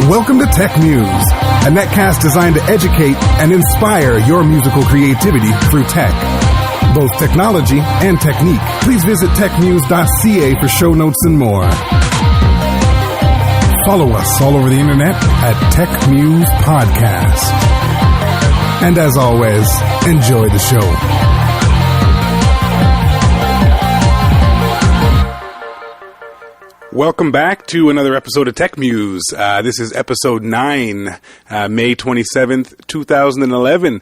Welcome to TechMuze, a netcast designed to educate and inspire your musical creativity through tech, both technology and technique. Please visit techmuse.ca for show notes and more. Follow us all over the internet at TechMuze Podcast. And as always, enjoy the show. Welcome back to another episode of TechMuze. This is episode 9, May 27th, 2011.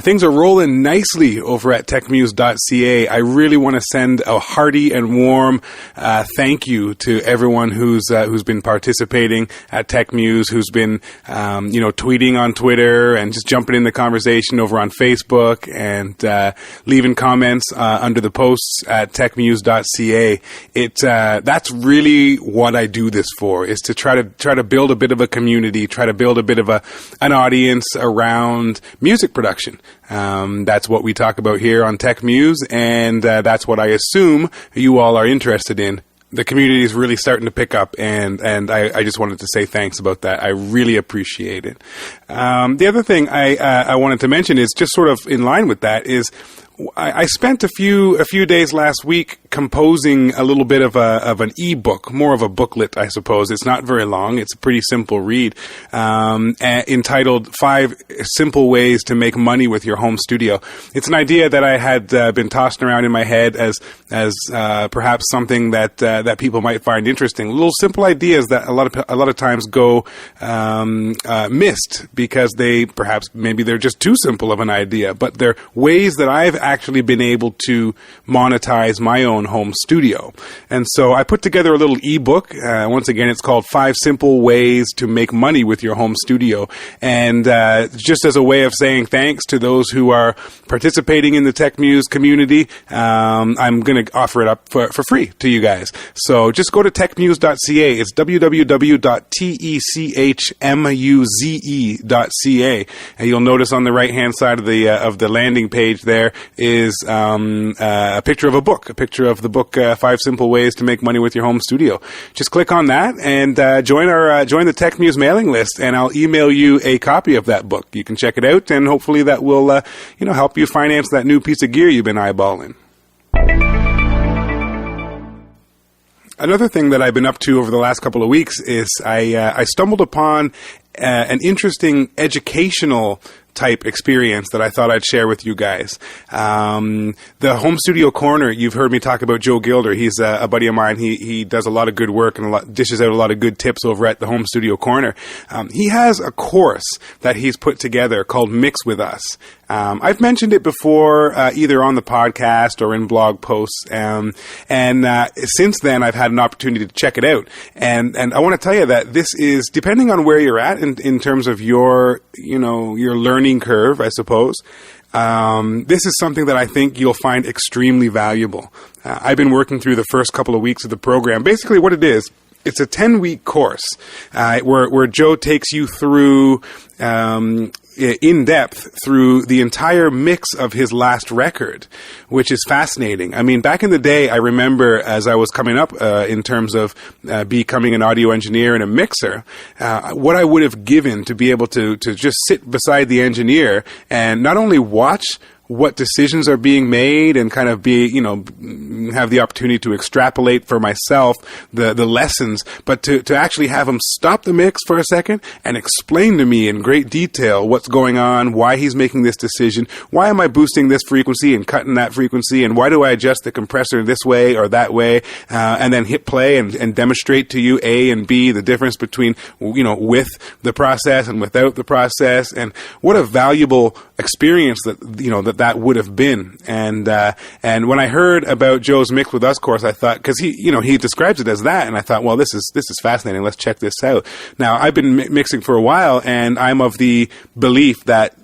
Things are rolling nicely over at techmuse.ca. I really want to send a hearty and warm thank you to everyone who's been participating at TechMuze, who's been tweeting on Twitter and just jumping in the conversation over on Facebook and leaving comments under the posts at techmuse.ca. That's really what I do this for, is to try to build a bit of a community, try to build a bit of an audience around music production. That's what we talk about here on TechMuze, and that's what I assume you all are interested in. The community is really starting to pick up, and I just wanted to say thanks about that. I really appreciate it. The other thing I wanted to mention is just sort of in line with that is I spent a few days last week composing a little bit of an ebook, more of a booklet, I suppose. It's not very long. It's a pretty simple read, entitled 5 Simple Ways to Make Money with Your Home Studio. It's an idea that I had been tossing around in my head as perhaps something that people might find interesting. Little simple ideas that a lot of times go missed because maybe they're just too simple of an idea, but they're ways that I've actually been able to monetize my own home studio. And so I put together a little ebook. Once again, it's called 5 Simple Ways to Make Money with Your Home Studio. And just as a way of saying thanks to those who are participating in the TechMuze community, I'm going to offer it up for free to you guys. So just go to techmuse.ca. It's www.techmuze.ca. And you'll notice on the right-hand side of the landing page there is a picture of a book, a picture of the book 5 Simple Ways to Make Money with Your Home Studio. Just click on that and join the TechMuze mailing list, and I'll email you a copy of that book. You can check it out, and hopefully that will help you finance that new piece of gear you've been eyeballing. Another thing that I've been up to over the last couple of weeks is I stumbled upon an interesting educational type experience that I thought I'd share with you guys. The Home Studio Corner, you've heard me talk about Joe Gilder. He's a buddy of mine. He does a lot of good work and dishes out a lot of good tips over at the Home Studio Corner. He has a course that he's put together called Mix With Us. I've mentioned it before, either on the podcast or in blog posts. And since then, I've had an opportunity to check it out. And I want to tell you that this is, depending on where you're at in terms of your learning curve, I suppose, this is something that I think you'll find extremely valuable. I've been working through the first couple of weeks of the program. Basically what it is, it's a 10-week course where Joe takes you through in depth through the entire mix of his last record, which is fascinating. I mean, back in the day, I remember as I was coming up in terms of becoming an audio engineer and a mixer, what I would have given to be able to just sit beside the engineer and not only watch what decisions are being made and kind of have the opportunity to extrapolate for myself the lessons, but to actually have him stop the mix for a second and explain to me in great detail what's going on, why he's making this decision, why am I boosting this frequency and cutting that frequency, and why do I adjust the compressor this way or that way, and then hit play and demonstrate to you A and B, the difference between, with the process and without the process, and what a valuable experience that would have been. And when I heard about Joe's Mix With Us course, I thought, because he describes it as that, and I thought, well, this is fascinating. Let's check this out. Now, I've been mixing for a while, and I'm of the belief that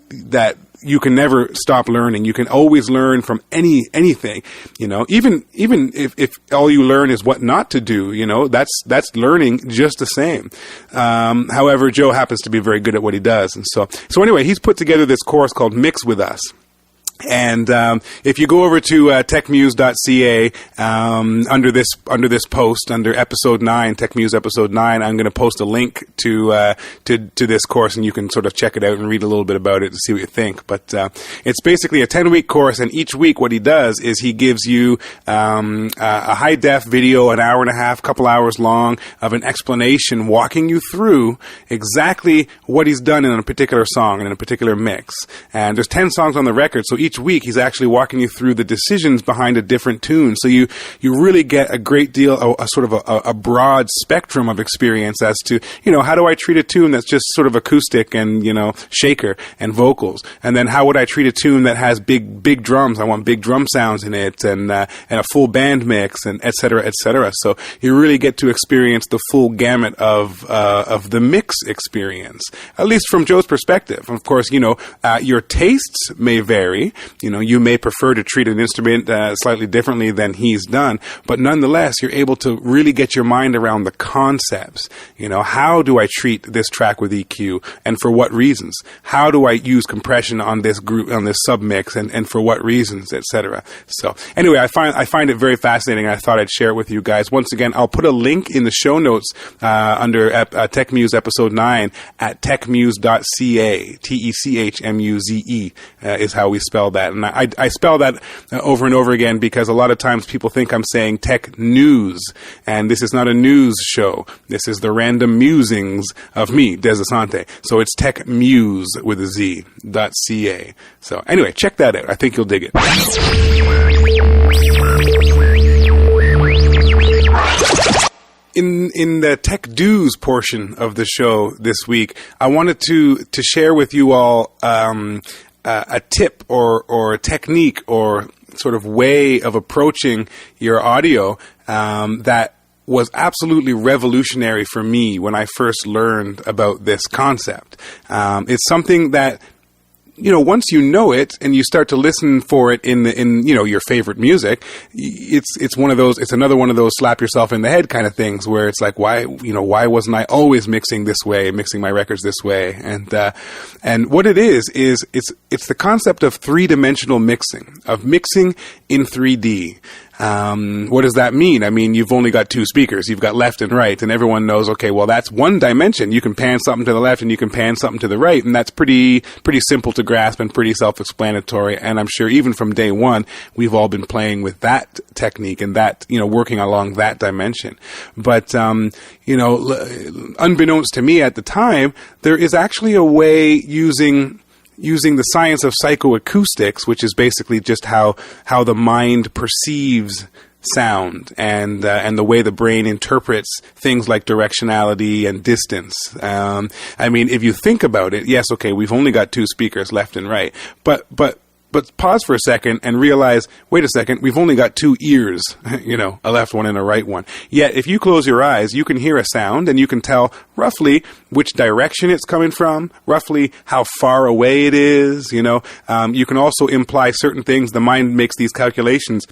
you can never stop learning. You can always learn from anything, even if all you learn is what not to do, that's learning just the same. However, Joe happens to be very good at what he does. And so anyway, he's put together this course called Mix With Us. And if you go over to techmuse.ca under this post, under episode 9, TechMuze episode 9, I'm going to post a link to this course, and you can sort of check it out and read a little bit about it to see what you think. But it's basically a 10-week course, and each week what he does is he gives you a high-def video, an hour and a half, couple hours long, of an explanation walking you through exactly what he's done in a particular song and in a particular mix. And there's 10 songs on the record, so each week he's actually walking you through the decisions behind a different tune. So you really get a great deal, a sort of a broad spectrum of experience as to, how do I treat a tune that's just sort of acoustic and, shaker and vocals? And then how would I treat a tune that has big drums? I want big drum sounds in it and a full band mix and et cetera, et cetera. So you really get to experience the full gamut of the mix experience, at least from Joe's perspective. Of course, your tastes may vary. You may prefer to treat an instrument slightly differently than he's done, but nonetheless, you're able to really get your mind around the concepts. How do I treat this track with EQ, and for what reasons? How do I use compression on this group, on this submix, and for what reasons, etc. So anyway, I find it very fascinating. I thought I'd share it with you guys. Once again, I'll put a link in the show notes under TechMuze episode 9 at techmuse.ca. TechMuze is how we spell that. And I spell that over and over again because a lot of times people think I'm saying tech news, and this is not a news show. This is the random musings of me, Des Asante. So it's TechMuze with a Z, .ca. So anyway, check that out. I think you'll dig it. In the tech do's portion of the show this week, I wanted to share with you all a tip or a technique or sort of way of approaching your audio that was absolutely revolutionary for me when I first learned about this concept. It's something that, once you know it and you start to listen for it in your favorite music, it's another one of those slap yourself in the head kind of things where it's like, why wasn't I always mixing this way, mixing my records this way? And what it is it's the concept of three-dimensional mixing, of mixing in 3D. What does that mean? I mean, you've only got two speakers. You've got left and right, and everyone knows, okay, well, that's one dimension. You can pan something to the left and you can pan something to the right, and that's pretty simple to grasp and pretty self-explanatory. And I'm sure even from day one, we've all been playing with that technique and that, working along that dimension. But, unbeknownst to me at the time, there is actually a way using the science of psychoacoustics, which is basically just how the mind perceives sound and the way the brain interprets things like directionality and distance. If you think about it, yes, okay, we've only got two speakers, left and right, but pause for a second and realize, wait a second, we've only got two ears, a left one and a right one. Yet, if you close your eyes, you can hear a sound and you can tell roughly which direction it's coming from, roughly how far away it is, you can also imply certain things. The mind makes these calculations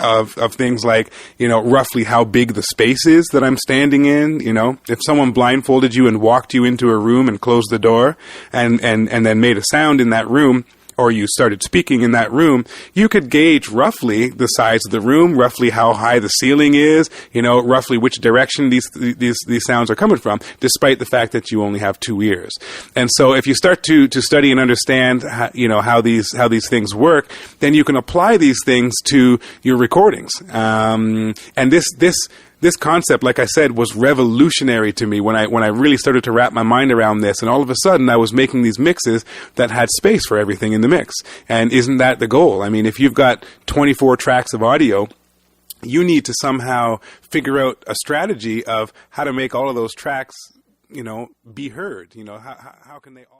of things like, roughly how big the space is that I'm standing in. If someone blindfolded you and walked you into a room and closed the door and then made a sound in that room, or you started speaking in that room, you could gauge roughly the size of the room, roughly how high the ceiling is, roughly which direction these sounds are coming from, despite the fact that you only have two ears. And so if you start to study and understand how these things work, then you can apply these things to your recordings. And this concept, like I said, was revolutionary to me when I really started to wrap my mind around this. And all of a sudden, I was making these mixes that had space for everything in the mix. And isn't that the goal? I mean, if you've got 24 tracks of audio, you need to somehow figure out a strategy of how to make all of those tracks, be heard. How can they all